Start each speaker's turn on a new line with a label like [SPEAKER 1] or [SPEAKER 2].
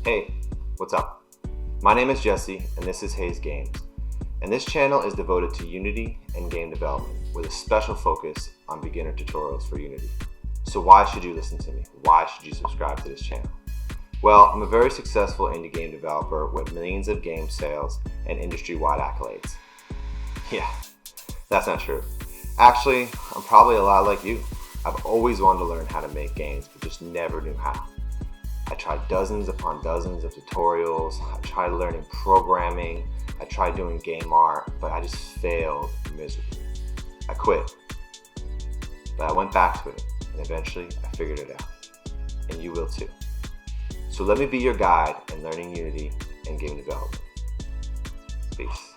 [SPEAKER 1] Hey, what's up? My name is Jesse, and this is Haze Games. And this channel is devoted to Unity and game development, with a special focus on beginner tutorials for Unity. So why should you listen to me? Why should you subscribe to this channel? Well, I'm a very successful indie game developer with millions of game sales and industry-wide accolades. Yeah, that's not true. Actually, I'm probably a lot like you. I've always wanted to learn how to make games, but just never knew how. I tried dozens upon dozens of tutorials. I tried learning programming. I tried doing game art, but I just failed miserably. I quit. But I went back to it, and eventually I figured it out. And you will too. So let me be your guide in learning Unity and game development. Peace.